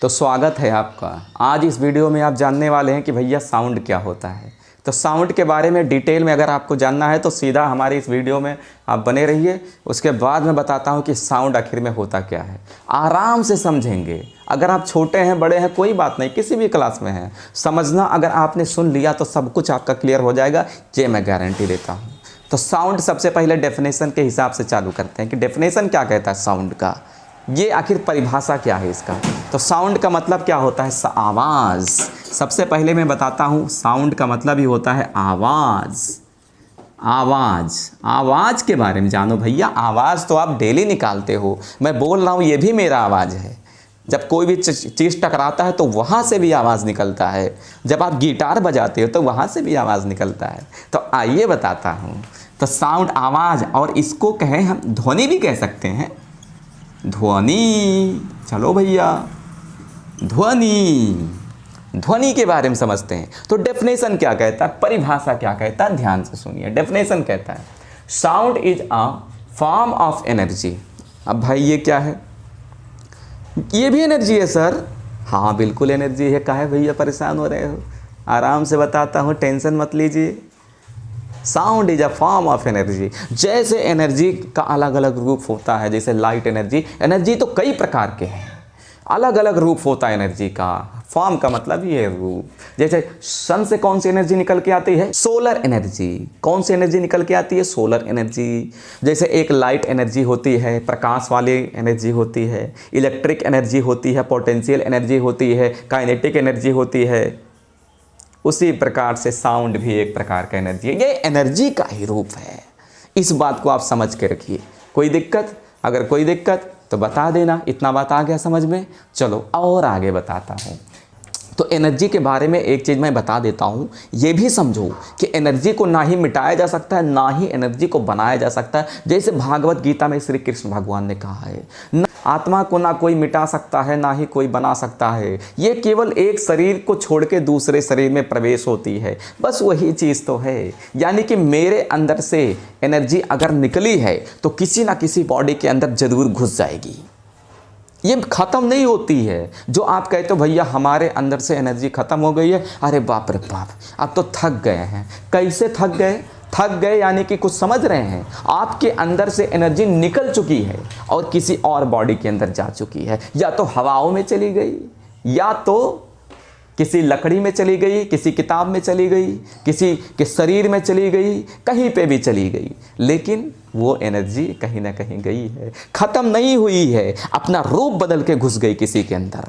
तो स्वागत है आपका। आज इस वीडियो में आप जानने वाले हैं कि भैया साउंड क्या होता है। तो साउंड के बारे में डिटेल में अगर आपको जानना है तो सीधा हमारे इस वीडियो में आप बने रहिए। उसके बाद मैं बताता हूं कि साउंड आखिर में होता क्या है। आराम से समझेंगे। अगर आप छोटे हैं बड़े हैं कोई बात नहीं, किसी भी क्लास में हैं, समझना अगर आपने सुन लिया तो सब कुछ आपका क्लियर हो जाएगा, ये मैं गारंटी देता हूँ। तो साउंड सबसे पहले डेफिनेशन के हिसाब से चालू करते हैं कि डेफिनेशन क्या कहता है साउंड का, ये आखिर परिभाषा क्या है इसका। तो साउंड का मतलब क्या होता है, आवाज़। सबसे पहले मैं बताता हूँ साउंड का मतलब ही होता है आवाज़। आवाज़ के बारे में जानो भैया। आवाज़ तो आप डेली निकालते हो, मैं बोल रहा हूँ ये भी मेरा आवाज़ है। जब कोई भी चीज़ टकराता है तो वहाँ से भी आवाज़ निकलता है। जब आप गिटार बजाते हो तो वहाँ से भी आवाज़ निकलता है। तो आइए बताता हूँ। तो साउंड आवाज़, और इसको कहें हम ध्वनि भी कह सकते हैं। ध्वनि, चलो भैया ध्वनि के बारे में समझते हैं। तो डेफिनेशन क्या कहता है, परिभाषा क्या कहता है, ध्यान से सुनिए। डेफिनेशन कहता है sound is a form of energy. अब भाई ये क्या है, ये भी एनर्जी है सर। हाँ बिल्कुल एनर्जी है। काहे भैया परेशान हो रहे हो, आराम से बताता हूँ, टेंशन मत लीजिए। Sound is a form of energy. जैसे एनर्जी का अलग अलग रूप होता है, जैसे लाइट एनर्जी तो कई प्रकार के हैं, अलग अलग रूप होता है एनर्जी का। फॉर्म का मतलब ये है रूप। जैसे सन से कौन सी एनर्जी निकल के आती है, सोलर एनर्जी। कौन सी एनर्जी निकल के आती है, सोलर एनर्जी। जैसे एक लाइट एनर्जी होती है, प्रकाश वाली एनर्जी होती है, इलेक्ट्रिक एनर्जी होती है, पोटेंशियल एनर्जी होती है, काइनेटिक एनर्जी होती है। उसी प्रकार से साउंड भी एक प्रकार का एनर्जी है, ये एनर्जी का ही रूप है। इस बात को आप समझ के रखिए। कोई दिक्कत, अगर कोई दिक्कत तो बता देना। इतना बात आ गया समझ में। चलो और आगे बताता हूँ। तो एनर्जी के बारे में एक चीज़ मैं बता देता हूँ, ये भी समझो कि एनर्जी को ना ही मिटाया जा सकता है, ना ही एनर्जी को बनाया जा सकता है। जैसे भागवत गीता में श्री कृष्ण भगवान ने कहा है, आत्मा को ना कोई मिटा सकता है ना ही कोई बना सकता है, ये केवल एक शरीर को छोड़ के दूसरे शरीर में प्रवेश होती है, बस वही चीज़ तो है। यानी कि मेरे अंदर से एनर्जी अगर निकली है तो किसी ना किसी बॉडी के अंदर जरूर घुस जाएगी, ये ख़त्म नहीं होती है। जो आप कहते हो भैया हमारे अंदर से एनर्जी ख़त्म हो गई है, अरे बाप रे बाप, अब तो थक गए हैं। कैसे थक गए, थक गए यानी कि कुछ समझ रहे हैं, आपके अंदर से एनर्जी निकल चुकी है और किसी और बॉडी के अंदर जा चुकी है। या तो हवाओं में चली गई, या तो किसी लकड़ी में चली गई, किसी किताब में चली गई, किसी के शरीर में चली गई, कहीं पे भी चली गई, लेकिन वो एनर्जी कहीं ना कहीं गई है, ख़त्म नहीं हुई है, अपना रूप बदल के घुस गई किसी के अंदर।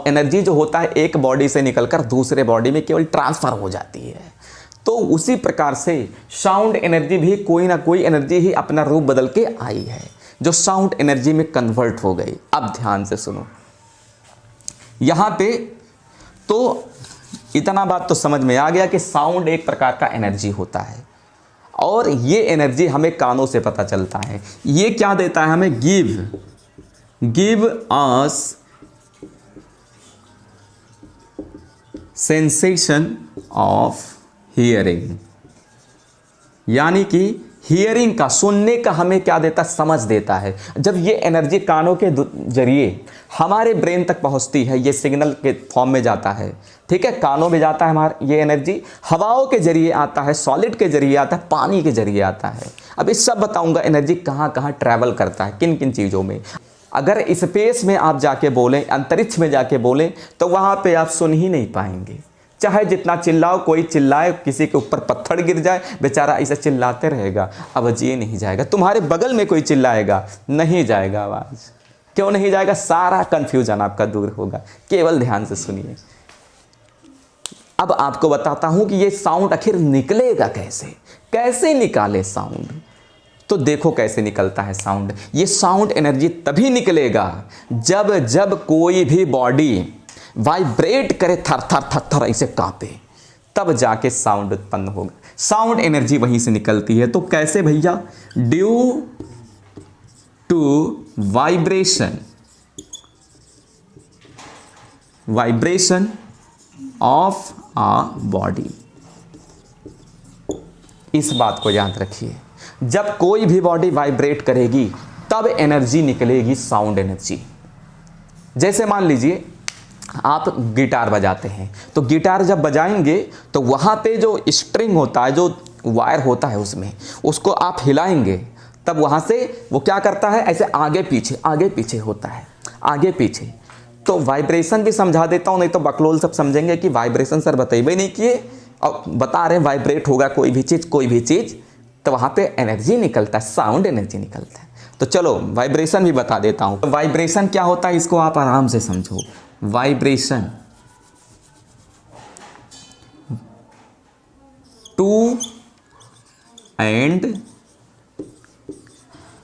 एनर्जी जो होता है एक बॉडी से निकलकर दूसरे बॉडी में केवल ट्रांसफ़र हो जाती है। तो उसी प्रकार से साउंड एनर्जी भी कोई ना कोई एनर्जी ही अपना रूप बदल के आई है, जो साउंड एनर्जी में कन्वर्ट हो गई। अब ध्यान से सुनो, यहाँ पे तो इतना बात तो समझ में आ गया कि साउंड एक प्रकार का एनर्जी होता है, और ये एनर्जी हमें कानों से पता चलता है। ये क्या देता है हमें, give us sensation of hearing. यानी कि हियरिंग का, सुनने का हमें क्या देता, समझ देता है। जब ये एनर्जी कानों के जरिए हमारे ब्रेन तक पहुंचती है, ये सिग्नल के फॉर्म में जाता है, ठीक है, कानों में जाता है हमारा ये एनर्जी, हवाओं के जरिए आता है, सॉलिड के जरिए आता है, पानी के जरिए आता है। अब इस सब बताऊंगा एनर्जी कहाँ कहाँ ट्रैवल करता है, किन किन चीज़ों में। अगर स्पेस में आप जाके बोलें, अंतरिक्ष में जाके बोलें, तो वहाँ पर आप सुन ही नहीं पाएंगे। चाहे जितना चिल्लाओ, कोई चिल्लाए, किसी के ऊपर पत्थर गिर जाए, बेचारा ऐसे चिल्लाते रहेगा, आवाज़ ये नहीं जाएगा। तुम्हारे बगल में कोई चिल्लाएगा, नहीं जाएगा आवाज़। क्यों नहीं जाएगा, सारा कन्फ्यूजन आपका दूर होगा। केवल ध्यान से सुनिए। अब आपको बताता हूँ कि ये साउंड आखिर निकलेगा कैसे, कैसे निकाले साउंड। तो देखो कैसे निकलता है साउंड। ये साउंड एनर्जी तभी निकलेगा जब कोई भी बॉडी वाइब्रेट करे, थर थर थर थर ऐसे कांपे, तब जाके साउंड उत्पन्न होगा। साउंड एनर्जी वहीं से निकलती है। तो कैसे भैया, due to vibration of a body. इस बात को याद रखिए, जब कोई भी बॉडी वाइब्रेट करेगी तब एनर्जी निकलेगी, साउंड एनर्जी। जैसे मान लीजिए आप गिटार बजाते हैं, तो गिटार जब बजाएंगे तो वहाँ पे जो स्ट्रिंग होता है, जो वायर होता है उसमें, उसको आप हिलाएंगे, तब वहाँ से वो क्या करता है, ऐसे आगे पीछे होता है, आगे पीछे। तो वाइब्रेशन भी समझा देता हूँ, नहीं तो बकलोल सब समझेंगे कि वाइब्रेशन सर बताइए नहीं किए और बता रहे हैं वाइब्रेट होगा कोई भी चीज़, तो वहाँ पे एनर्जी निकलता है, साउंड एनर्जी निकलता है। तो चलो वाइब्रेशन भी बता देता हूँ। तो वाइब्रेशन क्या होता है इसको आप आराम से समझो। Vibration to and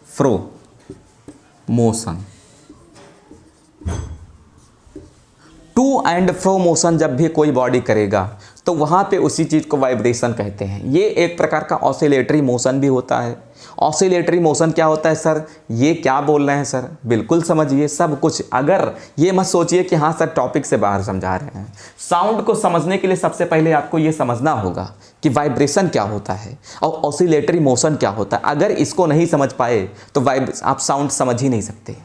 fro motion, to and fro motion जब भी कोई बॉडी करेगा तो वहाँ पे उसी चीज़ को वाइब्रेशन कहते हैं। ये एक प्रकार का ऑसिलेटरी मोशन भी होता है। ऑसिलेटरी मोशन क्या होता है सर, ये क्या बोल रहे हैं सर, बिल्कुल समझिए सब कुछ। अगर ये मत सोचिए कि हाँ सर टॉपिक से बाहर समझा रहे हैं। साउंड को समझने के लिए सबसे पहले आपको ये समझना होगा कि वाइब्रेशन क्या होता है और ऑसिलेटरी मोशन क्या होता है। अगर इसको नहीं समझ पाए तो आप साउंड समझ ही नहीं सकते।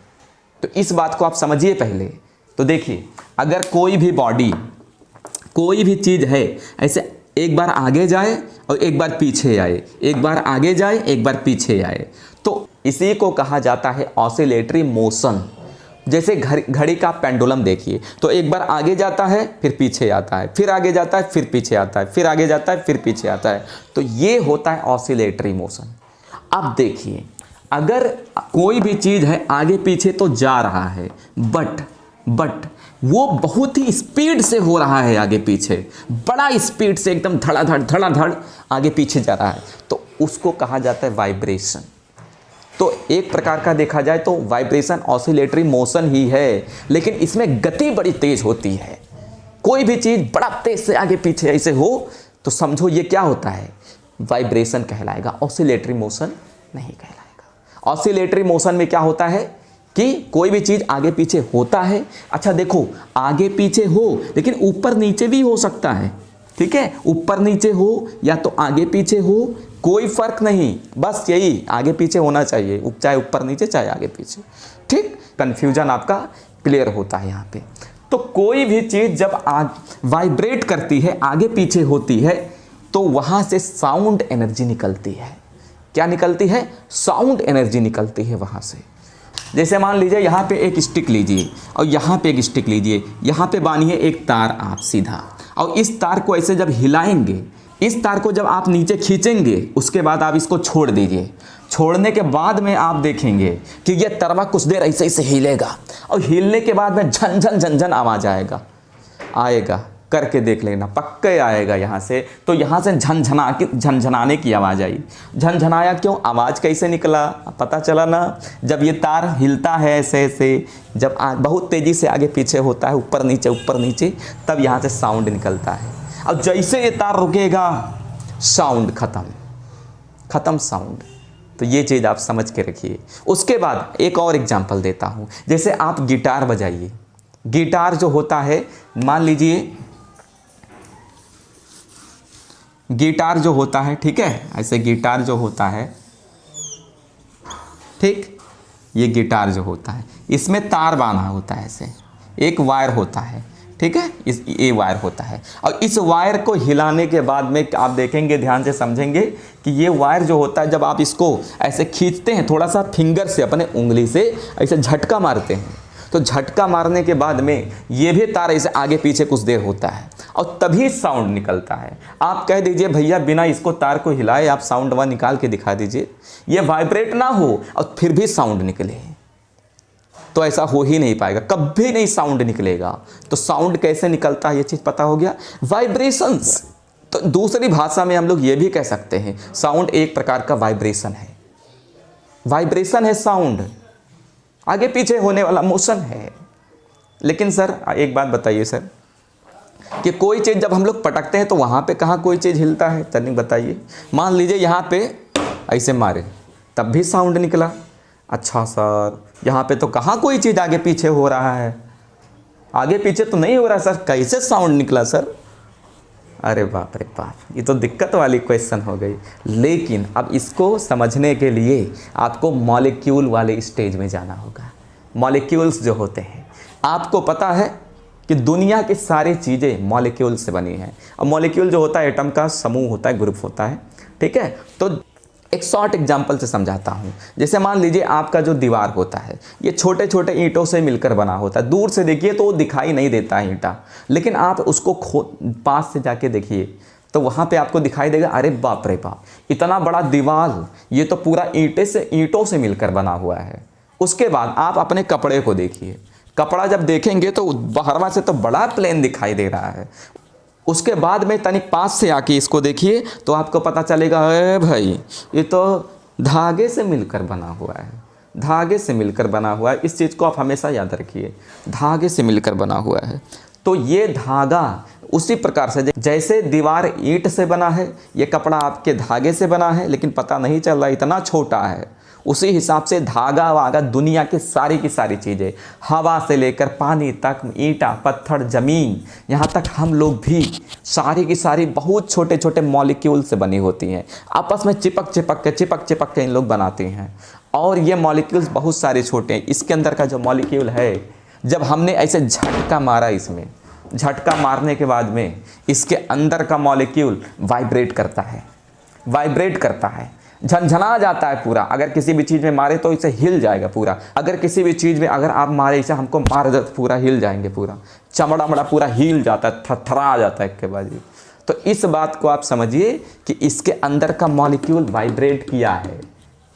तो इस बात को आप समझिए पहले। तो देखिए, अगर कोई भी बॉडी, कोई भी चीज़ है, ऐसे एक बार आगे जाए और एक बार पीछे आए, एक बार आगे जाए एक बार पीछे आए, तो इसी को कहा जाता है ऑसिलेटरी मोशन। जैसे घड़ी का पेंडुलम देखिए, तो एक बार आगे जाता है फिर पीछे आता है, फिर आगे जाता है फिर पीछे आता है, फिर आगे जाता है फिर पीछे आता है, तो ये होता है ऑसिलेटरी मोशन। अब देखिए, अगर कोई भी चीज़ है आगे पीछे तो जा रहा है, बट वो बहुत ही स्पीड से हो रहा है आगे पीछे, बड़ा स्पीड से एकदम धड़ाधड़ आगे पीछे जा रहा है, तो उसको कहा जाता है वाइब्रेशन। तो एक प्रकार का देखा जाए तो वाइब्रेशन ऑसिलेटरी मोशन ही है, लेकिन इसमें गति बड़ी तेज होती है। कोई भी चीज़ बड़ा तेज से आगे पीछे ऐसे हो तो समझो ये क्या होता है, वाइब्रेशन कहलाएगा, ऑसिलेटरी मोशन नहीं कहलाएगा। ऑसिलेटरी मोशन में क्या होता है कि कोई भी चीज़ आगे पीछे होता है। अच्छा देखो, आगे पीछे हो लेकिन ऊपर नीचे भी हो सकता है, ठीक है, ऊपर नीचे हो या तो आगे पीछे हो, कोई फर्क नहीं, बस यही आगे पीछे होना चाहिए, चाहे ऊपर नीचे चाहे आगे पीछे, ठीक। कंफ्यूजन आपका क्लियर होता है यहाँ पे। तो कोई भी चीज़ जब वाइब्रेट करती है, आगे पीछे होती है, तो वहाँ से साउंड एनर्जी निकलती है। क्या निकलती है, साउंड एनर्जी निकलती है वहाँ से। जैसे मान लीजिए यहाँ पे एक स्टिक लीजिए और यहाँ पे एक स्टिक लीजिए, यहाँ पे बांधिए एक तार आप सीधा, और इस तार को ऐसे जब हिलाएंगे, इस तार को जब आप नीचे खींचेंगे, उसके बाद आप इसको छोड़ दीजिए। छोड़ने के बाद में आप देखेंगे कि ये तरवा कुछ देर ऐसे ऐसे हिलेगा, और हिलने के बाद में झन आवाज़ आएगा, करके देख लेना, पक्का आएगा यहाँ से। तो यहाँ से झनझनाने की आवाज़ आई। झनझनाया क्यों, आवाज़ कैसे निकला, पता चला ना, जब ये तार हिलता है ऐसे ऐसे, जब बहुत तेज़ी से आगे पीछे होता है, ऊपर नीचे, तब यहाँ से साउंड निकलता है। अब जैसे ये तार रुकेगा, साउंड ख़त्म साउंड। तो ये चीज़ आप समझ के रखिए। उसके बाद एक और एग्जाम्पल देता हूँ। जैसे आप गिटार बजाइए, गिटार जो होता है, मान लीजिए गिटार जो होता है, ठीक है, ऐसे गिटार जो होता है, ठीक, ये गिटार जो होता है, इसमें तार बांधा होता है, ऐसे एक वायर होता है, ठीक है, ये वायर होता है, और इस वायर को हिलाने के बाद में आप देखेंगे, ध्यान से समझेंगे कि ये वायर जो होता है, जब आप इसको ऐसे खींचते हैं, थोड़ा सा फिंगर से, अपने उंगली से ऐसे झटका मारते हैं, तो झटका मारने के बाद में ये भी तार ऐसे आगे पीछे कुछ देर होता है, और तभी साउंड निकलता है। आप कह दीजिए भैया बिना इसको तार को हिलाए आप साउंड वहाँ निकाल के दिखा दीजिए, ये वाइब्रेट ना हो और फिर भी साउंड निकले, तो ऐसा हो ही नहीं पाएगा, कभी नहीं साउंड निकलेगा। तो साउंड कैसे निकलता है ये चीज़ पता हो गया, वाइब्रेशंस। तो दूसरी भाषा में हम लोग ये भी कह सकते हैं, साउंड एक प्रकार का वाइब्रेशन है साउंड, आगे पीछे होने वाला मोशन है। लेकिन सर एक बात बताइए सर, कि कोई चीज़ जब हम लोग पटकते हैं तो वहाँ पे कहाँ कोई चीज़ हिलता है, तनिक बताइए। मान लीजिए यहाँ पे ऐसे मारे तब भी साउंड निकला, अच्छा सर यहाँ पे तो कहाँ कोई चीज़ आगे पीछे हो रहा है, आगे पीछे तो नहीं हो रहा सर, कैसे साउंड निकला सर। अरे बाप रे बाप, ये तो दिक्कत वाली क्वेश्चन हो गई। लेकिन अब इसको समझने के लिए आपको मॉलिक्यूल वाले स्टेज में जाना होगा। मॉलिक्यूल्स जो होते हैं, आपको पता है कि दुनिया की सारी चीज़ें मॉलिक्यूल से बनी हैं। और मॉलिक्यूल जो होता है एटम का समूह होता है, ग्रुप होता है, ठीक है। तो एक शॉर्ट एग्जांपल से समझाता हूँ। जैसे मान लीजिए आपका जो दीवार होता है ये छोटे छोटे ईंटों से मिलकर बना होता है। दूर से देखिए तो वो दिखाई नहीं देता है ईंटा, लेकिन आप उसको पास से जाके देखिए तो वहाँ पे आपको दिखाई देगा, अरे बाप रे बाप, इतना बड़ा दीवार, ये तो पूरा ईंटों से मिलकर बना हुआ है। उसके बाद आप अपने कपड़े को देखिए, कपड़ा जब देखेंगे तो बाहरवा से तो बड़ा प्लेन दिखाई दे रहा है। उसके बाद में तनिक पास से आके इसको देखिए तो आपको पता चलेगा, अरे भाई ये तो धागे से मिलकर बना हुआ है, धागे से मिलकर बना हुआ है। इस चीज़ को आप हमेशा याद रखिए, धागे से मिलकर बना हुआ है। तो ये धागा उसी प्रकार से जैसे दीवार ईंट से बना है, ये कपड़ा आपके धागे से बना है, लेकिन पता नहीं चल रहा, इतना छोटा है। उसी हिसाब से धागा वागा दुनिया की सारी चीज़ें, हवा से लेकर पानी तक, ईंटा पत्थर ज़मीन, यहाँ तक हम लोग भी सारी की सारी बहुत छोटे छोटे मॉलिक्यूल से बनी होती हैं। आपस में चिपक चिपक के इन लोग बनाते हैं। और ये मॉलिक्यूल्स बहुत सारे छोटे हैं। इसके अंदर का जो मॉलिक्यूल है, जब हमने ऐसे झटका मारा, इसमें झटका मारने के बाद में इसके अंदर का मॉलिक्यूल वाइब्रेट करता है, झनझना जाता है पूरा। अगर किसी भी चीज़ में मारे तो इसे हिल जाएगा पूरा। अगर किसी भी चीज़ में अगर आप मारे, इसे हमको मार दे पूरा हिल जाएंगे, पूरा चमड़ा पूरा हिल जाता है, थरथरा जाता है एक के बाद। तो इस बात को आप समझिए कि इसके अंदर का मॉलिक्यूल वाइब्रेट किया है,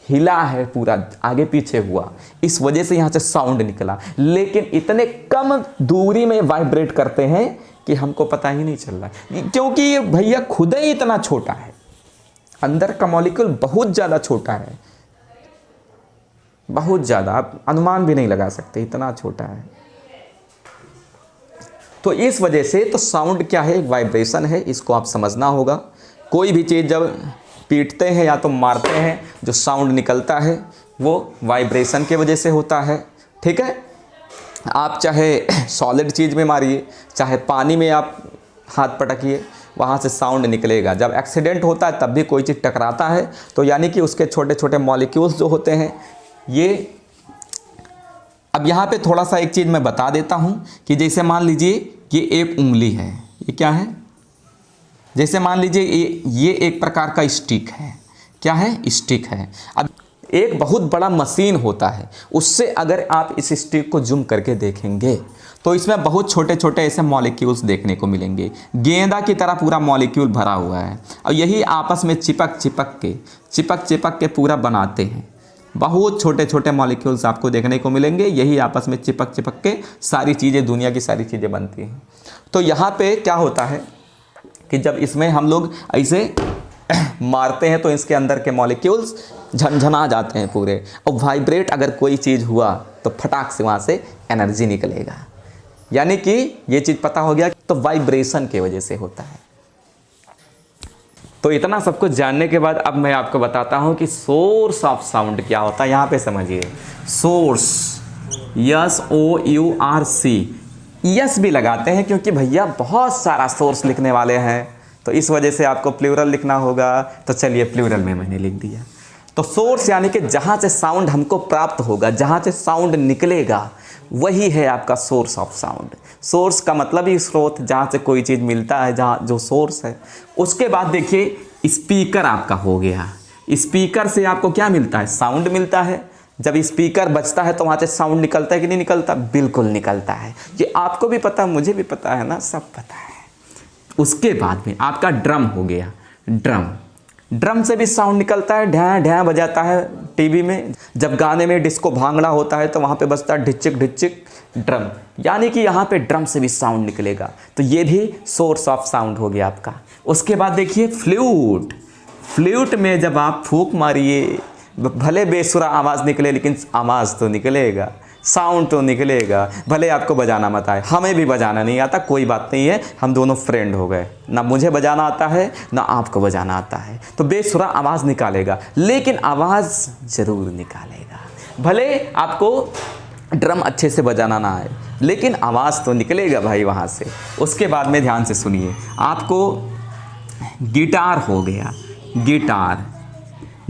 हिला है, पूरा आगे पीछे हुआ, इस वजह से यहाँ से साउंड निकला। लेकिन इतने कम दूरी में वाइब्रेट करते हैं कि हमको पता ही नहीं चल रहा, क्योंकि ये भैया खुद ही इतना छोटा है। अंदर का मॉलिक्यूल बहुत ज़्यादा छोटा है, बहुत ज़्यादा, आप अनुमान भी नहीं लगा सकते, इतना छोटा है। तो इस वजह से तो साउंड क्या है, वाइब्रेशन है, इसको आप समझना होगा। कोई भी चीज़ जब पीटते हैं या तो मारते हैं, जो साउंड निकलता है वो वाइब्रेशन के वजह से होता है, ठीक है। आप चाहे सॉलिड चीज़ में मारिए, चाहे पानी में आप हाथ पटकिए, वहाँ से साउंड निकलेगा। जब एक्सीडेंट होता है तब भी कोई चीज़ टकराता है तो यानी कि उसके छोटे छोटे मॉलिक्यूल्स जो होते हैं ये। अब यहाँ पे थोड़ा सा एक चीज़ मैं बता देता हूँ कि जैसे मान लीजिए ये एक उंगली है, ये क्या है, जैसे मान लीजिए ये एक प्रकार का स्टिक है, क्या है, स्टिक है। अब एक बहुत बड़ा मशीन होता है, उससे अगर आप इस स्टिक को जूम करके देखेंगे तो इसमें बहुत छोटे छोटे ऐसे मॉलिक्यूल्स देखने को मिलेंगे, गेंदा की तरह पूरा मॉलिक्यूल भरा हुआ है। और यही आपस में चिपक चिपक के पूरा बनाते हैं। बहुत छोटे छोटे मॉलिक्यूल्स आपको देखने को मिलेंगे, यही आपस में चिपक के सारी चीज़ें, दुनिया की सारी चीज़ें बनती हैं। तो यहाँ पे क्या होता है कि जब इसमें हम लोग ऐसे मारते हैं तो इसके अंदर के मॉलिक्यूल्स झनझना जाते हैं पूरे, और वाइब्रेट अगर कोई चीज़ हुआ तो फटाक से वहाँ से एनर्जी निकलेगा। यानी कि ये चीज़ पता हो गया, तो वाइब्रेशन की वजह से होता है। तो इतना सब कुछ जानने के बाद अब मैं आपको बताता हूँ कि सोर्स ऑफ साउंड क्या होता है। यहाँ पे समझिए, सोर्स, SOURC, यस भी लगाते हैं क्योंकि भैया बहुत सारा सोर्स लिखने वाले हैं, तो इस वजह से आपको प्लूरल लिखना होगा। तो चलिए प्लूरल में मैंने लिख दिया। तो सोर्स यानी कि जहाँ से साउंड हमको प्राप्त होगा, जहाँ से साउंड निकलेगा, वही है आपका सोर्स ऑफ साउंड। सोर्स का मतलब ही स्रोत, जहाँ से कोई चीज़ मिलता है, जहाँ जो सोर्स है। उसके बाद देखिए स्पीकर आपका हो गया। स्पीकर से आपको क्या मिलता है, साउंड मिलता है। जब स्पीकर बजता है तो वहाँ से साउंड निकलता है कि नहीं निकलता, बिल्कुल निकलता है। ये आपको भी पता, मुझे भी पता है ना, सब पता है। उसके बाद में आपका ड्रम हो गया। ड्रम से भी साउंड निकलता है, ढैं ढैं बजाता है। टीवी में जब गाने में डिस्को भांगड़ा होता है तो वहाँ पे बजता है ढिचिक ढिचिक ड्रम, यानी कि यहाँ पे ड्रम से भी साउंड निकलेगा। तो ये भी सोर्स ऑफ साउंड हो गया आपका। उसके बाद देखिए फ्लूट में जब आप फूंक मारिए, भले बेसुरा आवाज़ निकले लेकिन आवाज़ तो निकलेगा, साउंड तो निकलेगा। भले आपको बजाना मत आए, हमें भी बजाना नहीं आता, कोई बात नहीं है, हम दोनों फ्रेंड हो गए। ना मुझे बजाना आता है ना आपको बजाना आता है, तो बेसुरा आवाज़ निकालेगा, लेकिन आवाज़ ज़रूर निकालेगा। भले आपको ड्रम अच्छे से बजाना ना आए, लेकिन आवाज़ तो निकलेगा भाई वहाँ से। उसके बाद में ध्यान से सुनिए, आपको गिटार हो गया।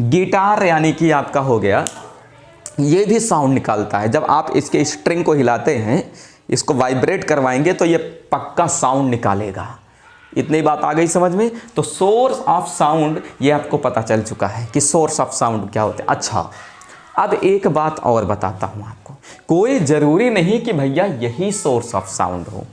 गिटार यानी कि आपका हो गया, ये भी साउंड निकालता है। जब आप इसके स्ट्रिंग को हिलाते हैं, इसको वाइब्रेट करवाएंगे तो ये पक्का साउंड निकालेगा। इतनी बात आ गई समझ में। तो सोर्स ऑफ साउंड ये आपको पता चल चुका है कि सोर्स ऑफ साउंड क्या होते हैं। अच्छा, अब एक बात और बताता हूँ आपको, कोई ज़रूरी नहीं कि भैया यही सोर्स ऑफ साउंड हो।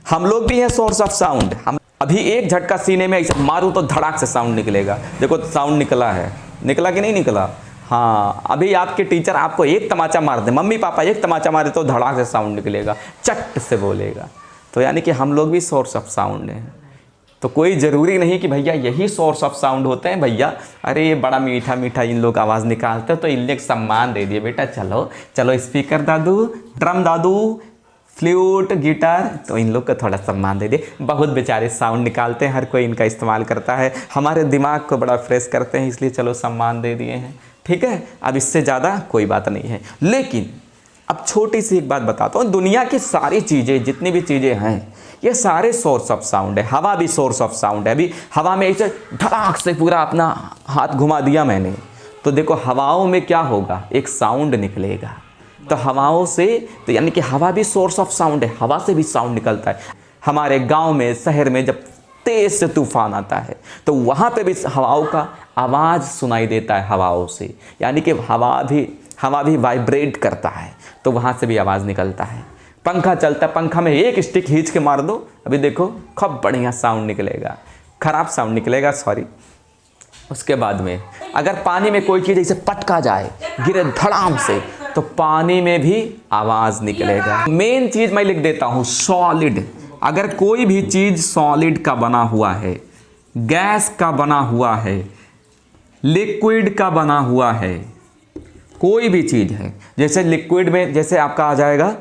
हम लोग भी हैं सोर्स ऑफ साउंड। हम अभी एक झटका सीने में ऐसे मारूं तो धड़ाक से साउंड निकलेगा। देखो साउंड निकला है, निकला कि नहीं निकला? हाँ, अभी आपके टीचर आपको एक तमाचा मार दे, मम्मी पापा एक तमाचा मारे तो धड़ाक से साउंड निकलेगा, चट से बोलेगा। तो यानी कि हम लोग भी सोर्स ऑफ साउंड हैं। तो कोई ज़रूरी नहीं कि भैया यही सोर्स ऑफ साउंड होते हैं। भैया अरे ये बड़ा मीठा मीठा इन लोग आवाज़ निकालते हैं तो इन लोग सम्मान दे दिए, बेटा चलो चलो स्पीकर दादू, ड्रम दादू, फ्लूट, गिटार, तो इन लोग को थोड़ा सम्मान दे दिए। बहुत बेचारे साउंड निकालते हैं, हर कोई इनका इस्तेमाल करता है, हमारे दिमाग को बड़ा फ्रेश करते हैं, इसलिए चलो सम्मान दे दिए हैं। ठीक है, अब इससे ज़्यादा कोई बात नहीं है। लेकिन अब छोटी सी एक बात बताता हूँ, दुनिया की सारी चीज़ें, जितनी भी चीज़ें हैं, ये सारे सोर्स ऑफ साउंड है। हवा भी सोर्स ऑफ साउंड है। अभी हवा में ऐसे धड़ाक से पूरा अपना हाथ घुमा दिया मैंने, तो देखो हवाओं में क्या होगा, एक साउंड निकलेगा। तो हवाओं से, तो यानी कि हवा भी सोर्स ऑफ साउंड है, हवा से भी साउंड निकलता है। हमारे गांव में, शहर में जब तेज से तूफान आता है तो वहाँ पे भी हवाओं का आवाज़ सुनाई देता है हवाओं से, यानी कि हवा भी वाइब्रेट करता है, तो वहाँ से भी आवाज़ निकलता है। पंखा चलता है, पंखा में एक स्टिक खींच के मार दो, अभी देखो खूब बढ़िया साउंड निकलेगा, खराब साउंड निकलेगा, सॉरी। उसके बाद में अगर पानी में कोई चीज़ ऐसे पटका जाए, गिरे धड़ाम से, तो पानी में भी आवाज़ निकलेगा। मेन चीज़ मैं लिख देता हूँ, सॉलिड। अगर कोई भी चीज़ सॉलिड का बना हुआ है, गैस का बना हुआ है, लिक्विड का बना हुआ है, कोई भी चीज़ है, जैसे लिक्विड में जैसे आपका आ जाएगा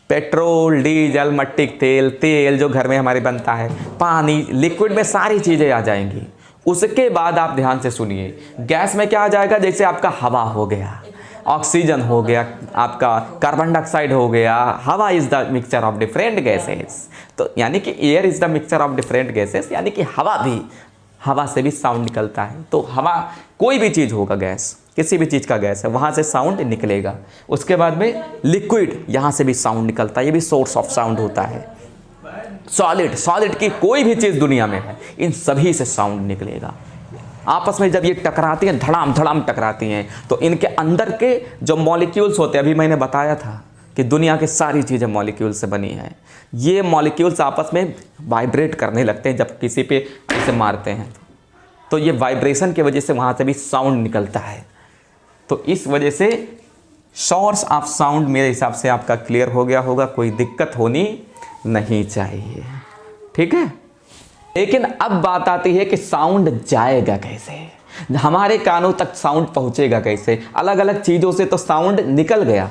पेट्रोल, डीजल, मट्टी तेल, तेल जो घर में हमारे बनता है, पानी, लिक्विड में सारी चीज़ें आ जाएंगी। उसके बाद आप ध्यान से सुनिए, गैस में क्या आ जाएगा, जैसे आपका हवा हो गया, ऑक्सीजन हो गया, आपका कार्बन डाइऑक्साइड हो गया। हवा is the mixture of different gases, तो यानी कि air is the mixture of different gases, यानी कि हवा से भी साउंड निकलता है। तो हवा, कोई भी चीज़ होगा, गैस, किसी भी चीज़ का गैस है, वहाँ से साउंड निकलेगा। उसके बाद में लिक्विड, यहाँ से भी साउंड निकलता है, ये भी सोर्स ऑफ साउंड होता है। सॉलिड की कोई भी चीज़ दुनिया में है, इन सभी से साउंड निकलेगा। आपस में जब ये टकराती हैं, धड़ाम धड़ाम टकराती हैं, तो इनके अंदर के जो मॉलिक्यूल्स होते हैं, अभी मैंने बताया था कि दुनिया की सारी चीज़ें मॉलिक्यूल से बनी हैं। ये मॉलिक्यूल्स आपस में वाइब्रेट करने लगते हैं जब किसी पे इसे मारते हैं, तो ये वाइब्रेशन की वजह से वहाँ से भी साउंड निकलता है। तो इस वजह से सोर्स ऑफ साउंड मेरे हिसाब से आपका क्लियर हो गया होगा, कोई दिक्कत होनी नहीं चाहिए। ठीक है, लेकिन अब बात आती है कि साउंड जाएगा कैसे, हमारे कानों तक साउंड पहुंचेगा कैसे। अलग अलग चीज़ों से तो साउंड निकल गया,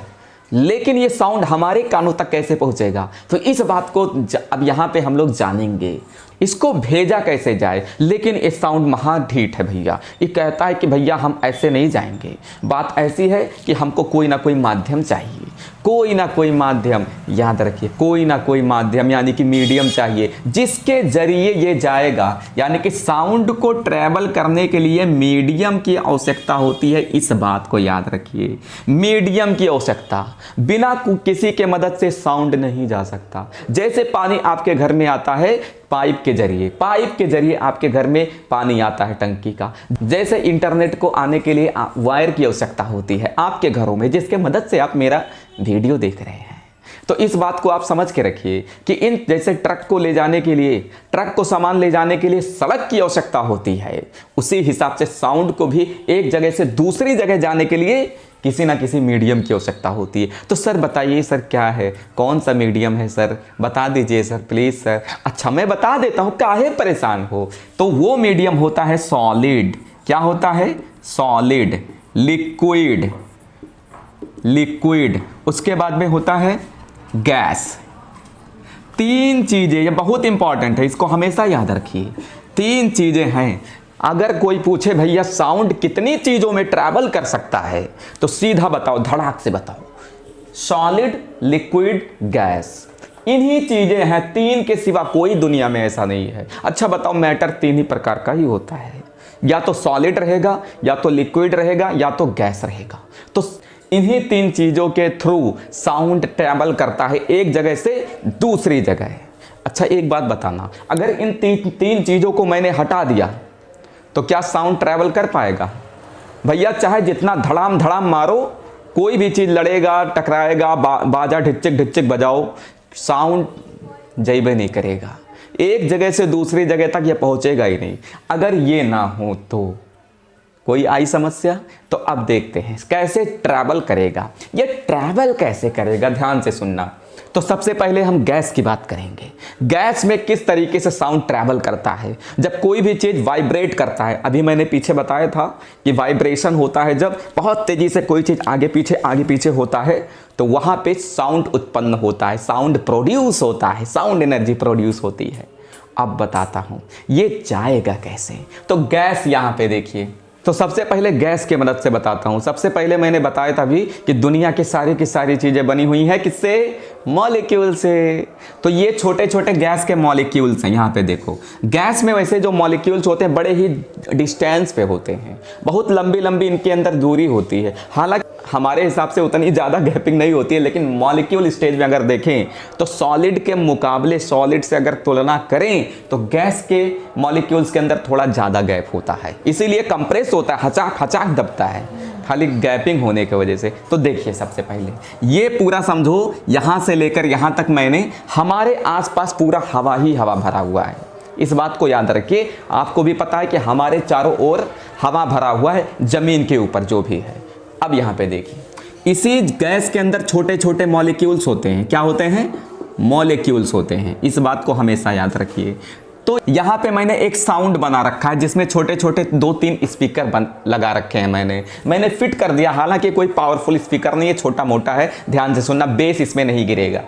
लेकिन ये साउंड हमारे कानों तक कैसे पहुंचेगा, तो इस बात को अब यहाँ पे हम लोग जानेंगे। इसको भेजा कैसे जाए, लेकिन ये साउंड महाढीठ है भैया। ये कहता है कि भैया हम ऐसे नहीं जाएंगे। बात ऐसी है कि हमको कोई ना कोई माध्यम चाहिए, कोई ना कोई माध्यम, याद रखिए, कोई ना कोई माध्यम यानी कि मीडियम चाहिए जिसके जरिए ये जाएगा। यानी कि साउंड को ट्रैवल करने के लिए मीडियम की आवश्यकता होती है, इस बात को याद रखिए, मीडियम की आवश्यकता। बिना किसी के मदद से साउंड नहीं जा सकता। जैसे पानी आपके घर में आता है पाइप के जरिए आपके घर में पानी आता है टंकी का। जैसे इंटरनेट को आने के लिए वायर की आवश्यकता होती है आपके घरों में, जिसके मदद से आप मेरा वीडियो देख रहे हैं। तो इस बात को आप समझ के रखिए कि इन जैसे ट्रक को सामान ले जाने के लिए सड़क की आवश्यकता होती है, उसी हिसाब से साउंड को भी एक जगह से दूसरी जगह जाने के लिए किसी ना किसी मीडियम की आवश्यकता होती है। तो सर बताइए सर क्या है, कौन सा मीडियम है सर, बता दीजिए सर प्लीज़ सर। अच्छा मैं बता देता हूँ, काहे परेशान हो। तो वो मीडियम होता है सॉलिड। क्या होता है? सॉलिड, लिक्विड, उसके बाद में होता है गैस। तीन चीज़ें, ये बहुत इंपॉर्टेंट है, इसको हमेशा याद रखिए। तीन चीज़ें हैं। अगर कोई पूछे भैया साउंड कितनी चीज़ों में ट्रैवल कर सकता है, तो सीधा बताओ, धड़ाक से बताओ, सॉलिड, लिक्विड, गैस। इन्हीं चीज़ें हैं, तीन के सिवा कोई दुनिया में ऐसा नहीं है। अच्छा बताओ, मैटर तीन ही प्रकार का ही होता है, या तो सॉलिड रहेगा, या तो लिक्विड रहेगा, या तो गैस रहेगा। तो इन्हीं 3 चीज़ों के थ्रू साउंड ट्रैवल करता है एक जगह से दूसरी जगह। अच्छा एक बात बताना, अगर इन 3 चीज़ों को मैंने हटा दिया तो क्या साउंड ट्रैवल कर पाएगा? भैया चाहे जितना धड़ाम धड़ाम मारो, कोई भी चीज़ लड़ेगा, टकराएगा, बाजा ढिच्चिक ढिच्चिक बजाओ, साउंड जैबे नहीं करेगा, एक जगह से दूसरी जगह तक ये पहुंचेगा ही नहीं। अगर ये ना हो तो कोई आई समस्या? तो अब देखते हैं कैसे ट्रैवल करेगा। ये ट्रैवल कैसे करेगा, ध्यान से सुनना। तो सबसे पहले हम गैस की बात करेंगे। गैस में किस तरीके से साउंड ट्रैवल करता है। जब कोई भी चीज़ वाइब्रेट करता है, अभी मैंने पीछे बताया था कि वाइब्रेशन होता है जब बहुत तेज़ी से कोई चीज़ आगे पीछे होता है, तो वहाँ पे साउंड उत्पन्न होता है, साउंड प्रोड्यूस होता है, साउंड एनर्जी प्रोड्यूस होती है। अब बताता हूँ ये जाएगा कैसे। तो गैस यहाँ पे देखिए, तो सबसे पहले गैस की मदद से बताता हूँ। सबसे पहले मैंने बताया था अभी कि दुनिया की सारी चीज़ें बनी हुई हैं किससे? मॉलिक्यूल से। तो ये छोटे छोटे गैस के मॉलिक्यूल्स हैं। यहाँ पे देखो, गैस में वैसे जो मॉलिक्यूल्स होते हैं बड़े ही डिस्टेंस पे होते हैं, बहुत लंबी लंबी इनके अंदर दूरी होती है। हालांकि हमारे हिसाब से उतनी ज़्यादा गैपिंग नहीं होती है, लेकिन मॉलिक्यूल स्टेज में अगर देखें तो सॉलिड के मुकाबले, सॉलिड से अगर तुलना करें तो गैस के मॉलिक्यूल्स के अंदर थोड़ा ज़्यादा गैप होता है, इसीलिए कंप्रेस होता है, हचाक दबता है खाली गैपिंग होने की वजह से। तो देखिए सबसे पहले ये पूरा समझो, यहाँ से लेकर यहाँ तक मैंने हमारे आसपास पूरा हवा ही हवा भरा हुआ है। इस बात को याद रखिए, आपको भी पता है कि हमारे चारों ओर हवा भरा हुआ है, ज़मीन के ऊपर जो भी है। अब यहाँ पे देखिए, इसी गैस के अंदर छोटे छोटे मॉलिक्यूल्स होते हैं। क्या होते हैं? मॉलिक्यूल्स होते हैं। इस बात को हमेशा याद रखिए। तो यहाँ पे मैंने एक साउंड बना रखा है जिसमें छोटे छोटे 2-3 स्पीकर लगा रखे हैं। मैंने फिट कर दिया। हालांकि कोई पावरफुल स्पीकर नहीं है, छोटा मोटा है। ध्यान से सुनना, बेस इसमें नहीं गिरेगा।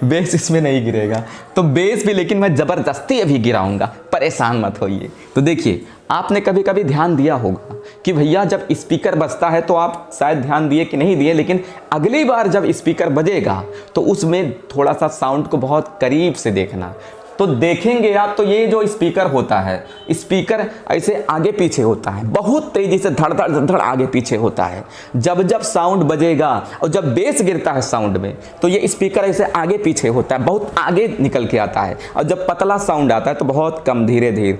बेस इसमें नहीं गिरेगा, तो बेस भी लेकिन मैं ज़बरदस्ती अभी गिराऊंगा, परेशान मत होइए। तो देखिए, आपने कभी कभी ध्यान दिया होगा कि भैया जब स्पीकर बजता है, तो आप शायद ध्यान दिए कि नहीं दिए, लेकिन अगली बार जब स्पीकर बजेगा तो उसमें थोड़ा सा साउंड को बहुत करीब से देखना। तो देखेंगे आप, तो ये जो स्पीकर होता है, स्पीकर ऐसे आगे पीछे होता है, बहुत तेज़ी से धड़ धड़ धड़ आगे पीछे होता है। जब साउंड बजेगा और जब बेस गिरता है साउंड में, तो ये स्पीकर ऐसे आगे पीछे होता है, बहुत आगे निकल के आता है। और जब पतला साउंड आता है तो बहुत कम, धीरे धीरे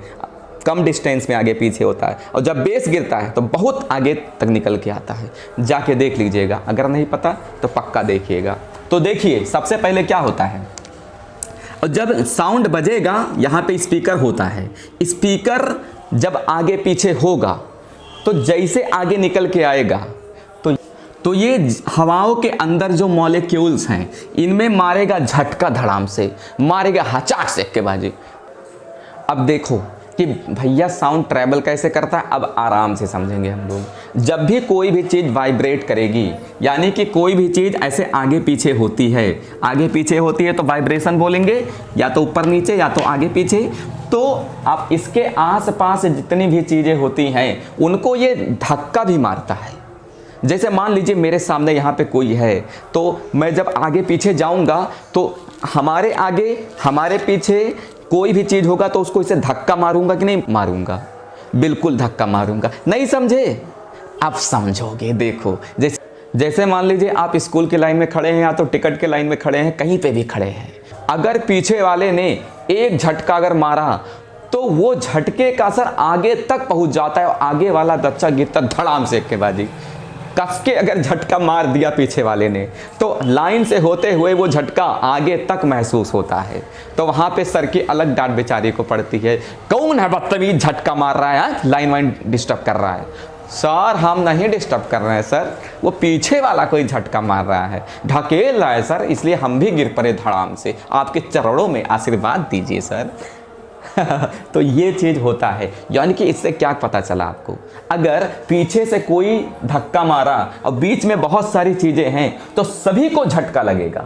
कम डिस्टेंस में आगे पीछे होता है। और जब बेस गिरता है तो बहुत आगे तक निकल के आता है। जाके देख लीजिएगा, अगर नहीं पता तो पक्का देखिएगा। तो देखिए सबसे पहले क्या होता है, और जब साउंड बजेगा, यहाँ पे स्पीकर होता है। स्पीकर जब आगे पीछे होगा तो जैसे आगे निकल के आएगा तो ये हवाओं के अंदर जो मॉलिक्यूल्स हैं इनमें मारेगा झटका, धड़ाम से मारेगा, हचाक से के बाजी। अब देखो कि भैया साउंड ट्रैवल कैसे करता है, अब आराम से समझेंगे हम लोग। जब भी कोई भी चीज़ वाइब्रेट करेगी, यानी कि कोई भी चीज़ ऐसे आगे पीछे होती है, आगे पीछे होती है तो वाइब्रेशन बोलेंगे, या तो ऊपर नीचे या तो आगे पीछे। तो आप इसके आसपास जितनी भी चीज़ें होती हैं उनको ये धक्का भी मारता है। जैसे मान लीजिए मेरे सामने यहाँ पे कोई है, तो मैं जब आगे पीछे जाऊँगा तो हमारे आगे हमारे पीछे कोई भी चीज़ होगा तो उसको इसे धक्का मारूंगा कि नहीं मारूंगा? बिल्कुल धक्का मारूंगा। नहीं समझे? अब समझोगे। देखो, जैसे मान लीजिए आप स्कूल के लाइन में खड़े हैं या तो टिकट के लाइन में खड़े हैं, कहीं पे भी खड़े हैं, अगर पीछे वाले ने एक झटका अगर मारा तो वो झटके का असर आगे तक पहुंच जाता है और आगे वाला बच्चा गिरता धड़ाम से के बाजी। कस के अगर झटका मार दिया पीछे वाले ने तो लाइन से होते हुए वो झटका आगे तक महसूस होता है। तो वहाँ पे सर की अलग डांट बेचारी को पड़ती है, कौन है बदतमीज झटका मार रहा है, लाइन वाइन डिस्टर्ब कर रहा है। सर हम नहीं डिस्टर्ब कर रहे हैं सर, वो पीछे वाला कोई झटका मार रहा है, ढकेल रहा है सर, इसलिए हम भी गिर पड़े धड़ाम से, आपके चरणों में आशीर्वाद दीजिए सर। तो ये चीज़ होता है। यानी कि इससे क्या पता चला आपको, अगर पीछे से कोई धक्का मारा और बीच में बहुत सारी चीज़ें हैं तो सभी को झटका लगेगा,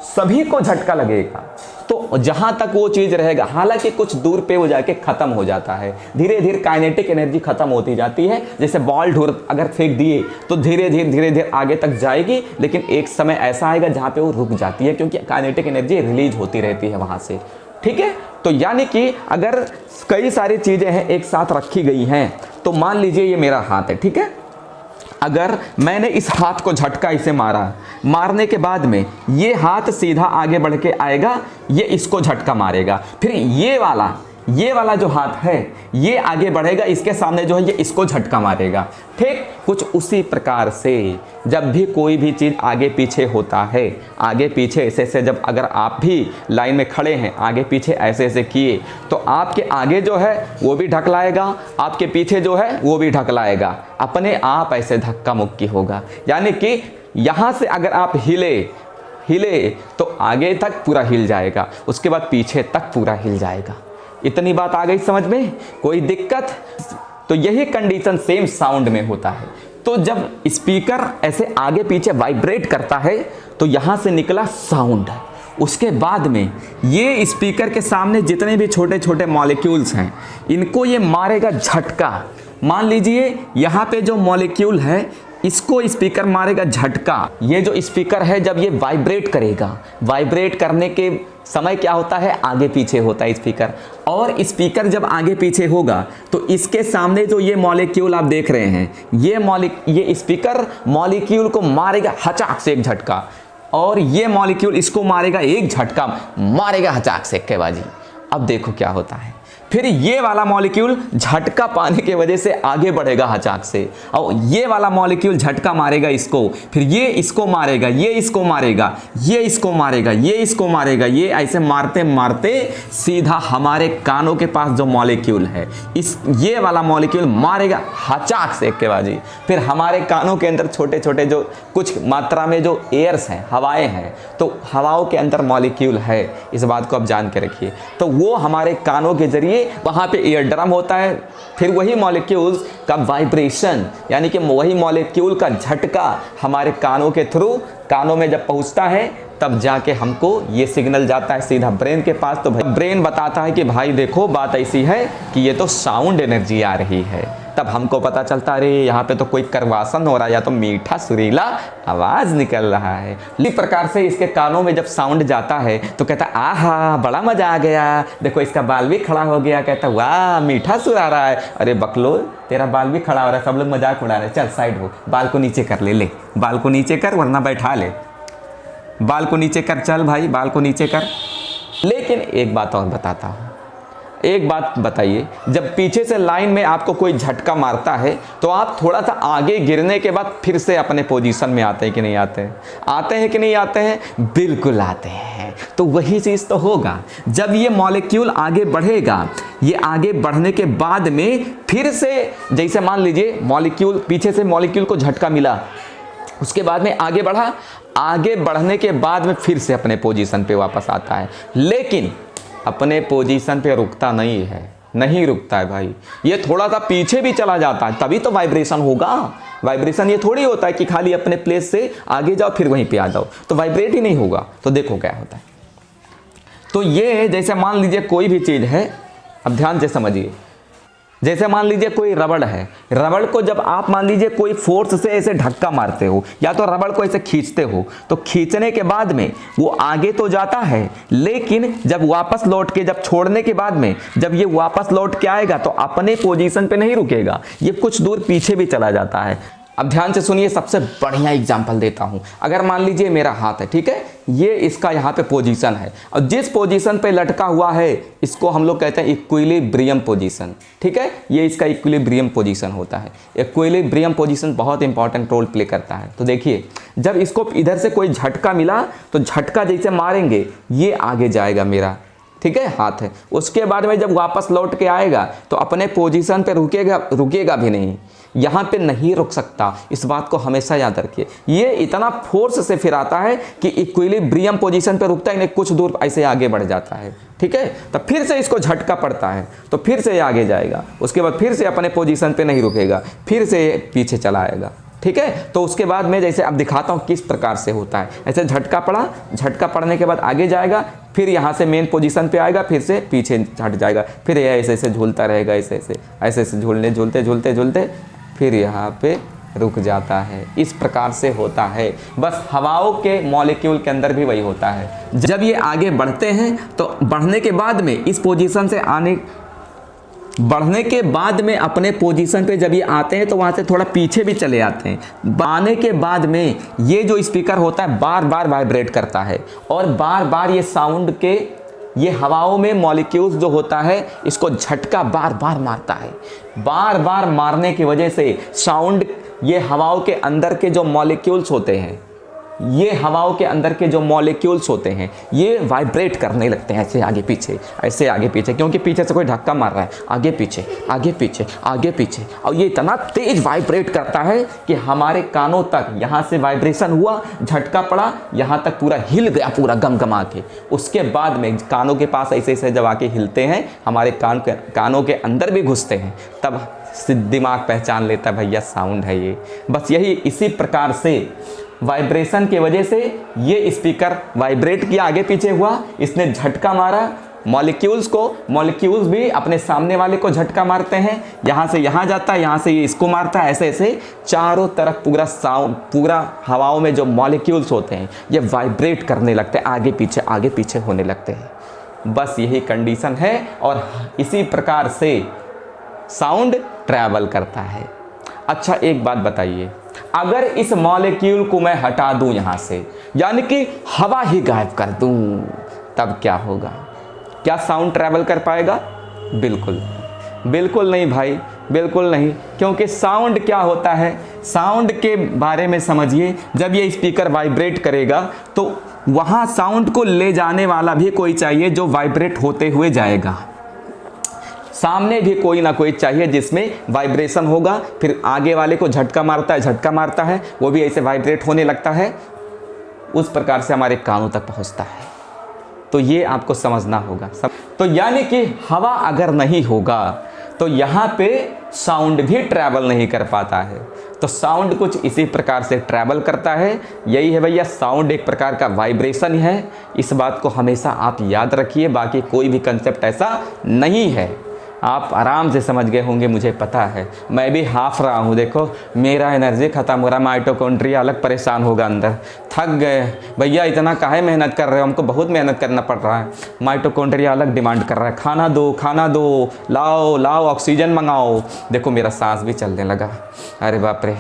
सभी को झटका लगेगा। तो जहाँ तक वो चीज़ रहेगा, हालांकि कुछ दूर पे वो जाके ख़त्म हो जाता है, धीरे धीरे काइनेटिक एनर्जी ख़त्म होती जाती है। जैसे बॉल ढूर अगर फेंक दिए तो धीरे धीरे आगे तक जाएगी, लेकिन एक समय ऐसा आएगा जहाँ पे वो रुक जाती है, क्योंकि काइनेटिक एनर्जी रिलीज होती रहती है वहाँ से। ठीक है, तो यानी कि अगर कई सारी चीज़ें हैं एक साथ रखी गई हैं, तो मान लीजिए ये मेरा हाथ है, ठीक है, अगर मैंने इस हाथ को झटका इसे मारा, मारने के बाद में ये हाथ सीधा आगे बढ़ के आएगा, ये इसको झटका मारेगा, फिर ये वाला जो हाथ है ये आगे बढ़ेगा, इसके सामने जो है ये इसको झटका मारेगा। ठीक, कुछ उसी प्रकार से जब भी कोई भी चीज़ आगे पीछे होता है, आगे पीछे ऐसे ऐसे, जब अगर आप भी लाइन में खड़े हैं, आगे पीछे ऐसे ऐसे किए तो आपके आगे जो है वो भी ढकलाएगा, आपके पीछे जो है वो भी ढकलाएगा, अपने आप ऐसे धक्का मुक्की होगा। यानी कि यहाँ से अगर आप हिले तो आगे तक पूरा हिल जाएगा, उसके बाद पीछे तक पूरा हिल जाएगा। इतनी बात आ गई समझ में? कोई दिक्कत? तो यही कंडीशन सेम साउंड में होता है। तो जब स्पीकर ऐसे आगे पीछे वाइब्रेट करता है तो यहाँ से निकला साउंड, उसके बाद में ये स्पीकर के सामने जितने भी छोटे छोटे मॉलिक्यूल्स हैं इनको ये मारेगा झटका। मान लीजिए यहाँ पे जो मॉलिक्यूल है इसको स्पीकर मारेगा झटका। ये जो स्पीकर है जब ये वाइब्रेट करेगा, वाइब्रेट करने के समय क्या होता है, आगे पीछे होता है स्पीकर, और स्पीकर जब आगे पीछे होगा तो इसके सामने जो ये मॉलिक्यूल आप देख रहे हैं, ये स्पीकर मॉलिक्यूल को मारेगा हचाक से एक झटका, और ये मॉलिक्यूल इसको मारेगा एक झटका, मारेगा हचाक से के बाजी। अब देखो क्या होता है, फिर ये वाला मॉलिक्यूल झटका पाने के वजह से आगे बढ़ेगा हचाक से, और ये वाला मॉलिक्यूल झटका मारेगा इसको, फिर ये इसको मारेगा, ये इसको मारेगा, ये इसको मारेगा, ये इसको मारेगा, ये ऐसे मारते मारते सीधा हमारे कानों के पास जो मॉलिक्यूल है ये वाला मॉलिक्यूल मारेगा हचाक से एक बाजी। फिर हमारे कानों के अंदर छोटे छोटे जो कुछ मात्रा में जो एयर्स हैं, हवाएं हैं, तो हवाओं के अंदर मॉलिक्यूल है, इस बात को आप जान के रखिए। तो वो हमारे कानों के जरिए वहां पे ईयर ड्रम होता है, फिर वही मॉलिक्यूल्स का वाइब्रेशन यानी कि वही मॉलिक्यूल का झटका हमारे कानों के थ्रू कानों में जब पहुंचता है तब जाके हमको ये सिग्नल जाता है सीधा ब्रेन के पास। तो ब्रेन बताता है कि भाई देखो बात ऐसी है कि ये तो साउंड एनर्जी आ रही है। तब हमको पता चलता है अरे यहाँ पे तो कोई करवासन हो रहा है, या तो मीठा सुरीला आवाज़ निकल रहा है। इस प्रकार से इसके कानों में जब साउंड जाता है तो कहता आहा बड़ा मज़ा आ गया, देखो इसका बाल भी खड़ा हो गया, कहता वाह मीठा सुर आ रहा है, अरे बकलो तेरा बाल भी खड़ा हो रहा है, सब लोग मजाक उड़ा रहे हैं, चल साइड हो, बाल को नीचे कर ले बाल को नीचे कर वरना बैठा ले, बाल को नीचे कर, चल भाई बाल को नीचे कर। लेकिन एक बात और बताता हूँ, एक बात बताइए, जब पीछे से लाइन में आपको कोई झटका मारता है तो आप थोड़ा सा आगे गिरने के बाद फिर से अपने पोजीशन में आते हैं कि नहीं आते हैं? आते हैं कि नहीं आते हैं? बिल्कुल आते हैं। तो वही चीज़ तो होगा, जब ये मॉलिक्यूल आगे बढ़ेगा, ये आगे बढ़ने के बाद में फिर से जैसे मान लीजिए मॉलिक्यूल पीछे से मॉलिक्यूल को झटका मिला, उसके बाद में आगे बढ़ा, आगे बढ़ने के बाद में फिर से अपने पोजीशन पे वापस आता है, लेकिन अपने पोजीशन पे रुकता नहीं रुकता है भाई, ये थोड़ा सा पीछे भी चला जाता है, तभी तो वाइब्रेशन होगा। वाइब्रेशन ये थोड़ी होता है कि खाली अपने प्लेस से आगे जाओ फिर वहीं पे आ जाओ, तो वाइब्रेट ही नहीं होगा। तो देखो क्या होता है, तो ये जैसे मान लीजिए कोई भी चीज़ है, अब ध्यान से समझिए, जैसे मान लीजिए कोई रबड़ है, रबड़ को जब आप मान लीजिए कोई फोर्स से ऐसे धक्का मारते हो या तो रबड़ को ऐसे खींचते हो, तो खींचने के बाद में वो आगे तो जाता है, लेकिन जब वापस लौट के जब छोड़ने के बाद में जब ये वापस लौट के आएगा तो अपने पोजीशन पे नहीं रुकेगा, ये कुछ दूर पीछे भी चला जाता है। अब ध्यान से सुनिए, सबसे बढ़िया एग्जाम्पल देता हूं। अगर मान लीजिए मेरा हाथ है, ठीक है, ये इसका यहाँ पे पोजीशन है, और जिस पोजीशन पे लटका हुआ है इसको हम लोग कहते हैं इक्विलिब्रियम पोजीशन, ठीक है, ये इसका इक्विलिब्रियम पोजीशन होता है। इक्विलिब्रियम पोजीशन बहुत इंपॉर्टेंट रोल प्ले करता है। तो देखिए, जब इसको इधर से कोई झटका मिला तो झटका जैसे मारेंगे ये आगे जाएगा मेरा, ठीक है, हाथ है, उसके बाद में जब वापस लौट के आएगा तो अपने पोजीशन पे रुकेगा भी नहीं, यहाँ पे नहीं रुक सकता। इस बात को हमेशा याद रखिए, ये इतना फोर्स से फिर आता है कि इक्विलिब्रियम पोजीशन पे रुकता ही नहीं, कुछ दूर ऐसे आगे बढ़ जाता है, ठीक है। तब फिर से इसको झटका पड़ता है तो फिर से आगे जाएगा, उसके बाद फिर से अपने पोजीशन पे नहीं रुकेगा, फिर से पीछे चला आएगा, ठीक है। तो उसके बाद में जैसे अब दिखाता हूँ किस प्रकार से होता है। ऐसे झटका पड़ा, झटका पड़ने के बाद आगे जाएगा, फिर यहाँ से मेन पोजीशन पे आएगा, फिर से पीछे हट जाएगा, फिर ये ऐसे ऐसे झूलता रहेगा, ऐसे ऐसे झूलते फिर यहाँ पे रुक जाता है। इस प्रकार से होता है। बस हवाओं के मॉलिक्यूल के अंदर भी वही होता है। जब ये आगे बढ़ते हैं तो बढ़ने के बाद में इस पोजीशन से आने बढ़ने के बाद में अपने पोजीशन पे जब ये आते हैं तो वहाँ से थोड़ा पीछे भी चले आते हैं। आने के बाद में ये जो स्पीकर होता है बार बार वाइब्रेट करता है और बार बार ये साउंड के ये हवाओं में मॉलिक्यूल्स जो होता है इसको झटका बार बार मारता है। बार बार मारने की वजह से साउंड ये हवाओं के अंदर के जो मॉलिक्यूल्स होते हैं, ये हवाओं के अंदर के जो मॉलिक्यूल्स होते हैं ये वाइब्रेट करने लगते हैं, ऐसे आगे पीछे, ऐसे आगे पीछे, क्योंकि पीछे से कोई धक्का मार रहा है, आगे पीछे आगे पीछे आगे पीछे। और ये इतना तेज वाइब्रेट करता है कि हमारे कानों तक यहाँ से वाइब्रेशन हुआ, झटका पड़ा, यहाँ तक पूरा हिल गया, पूरा गमगमा के। उसके बाद में कानों के पास ऐसे ऐसे जब आके हिलते हैं, हमारे कानों के अंदर भी घुसते हैं, तब दिमाग पहचान लेता है भैया साउंड है ये। बस यही इसी प्रकार से वाइब्रेशन की वजह से ये स्पीकर वाइब्रेट किया, आगे पीछे हुआ, इसने झटका मारा मॉलिक्यूल्स को, मॉलिक्यूल्स भी अपने सामने वाले को झटका मारते हैं, यहाँ से यहाँ जाता है, यहाँ से ये इसको मारता है, ऐसे ऐसे चारों तरफ पूरा साउंड, पूरा हवाओं में जो मॉलिक्यूल्स होते हैं ये वाइब्रेट करने लगते हैं, आगे पीछे होने लगते हैं। बस यही कंडीशन है और इसी प्रकार से साउंड ट्रैवल करता है। अच्छा एक बात बताइए, अगर इस मॉलिक्यूल को मैं हटा दूं यहाँ से, यानी कि हवा ही गायब कर दूं, तब क्या होगा? क्या साउंड ट्रैवल कर पाएगा? बिल्कुल नहीं भाई, बिल्कुल नहीं। क्योंकि साउंड क्या होता है, साउंड के बारे में समझिए। जब ये स्पीकर वाइब्रेट करेगा तो वहाँ साउंड को ले जाने वाला भी कोई चाहिए जो वाइब्रेट होते हुए जाएगा, सामने भी कोई ना कोई चाहिए जिसमें वाइब्रेशन होगा, फिर आगे वाले को झटका मारता है, वो भी ऐसे वाइब्रेट होने लगता है, उस प्रकार से हमारे कानों तक पहुंचता है। तो ये आपको समझना होगा। तो यानी कि हवा अगर नहीं होगा तो यहाँ पे साउंड भी ट्रैवल नहीं कर पाता है। तो साउंड कुछ इसी प्रकार से ट्रैवल करता है। यही है भैया, साउंड एक प्रकार का वाइब्रेशन है। इस बात को हमेशा आप याद रखिए, बाकी कोई भी कंसेप्ट ऐसा नहीं है। आप आराम से समझ गए होंगे, मुझे पता है। मैं भी हाफ रहा हूँ, देखो मेरा एनर्जी ख़त्म हो रहा, माइटोकॉन्ड्रिया अलग परेशान होगा अंदर, थक गए भैया, इतना काहे मेहनत कर रहे हो, हमको बहुत मेहनत करना पड़ रहा है। माइटोकॉन्ड्रिया अलग डिमांड कर रहा है, खाना दो, लाओ ऑक्सीजन मंगाओ। देखो मेरा सांस भी चलने लगा, अरे बाप रे।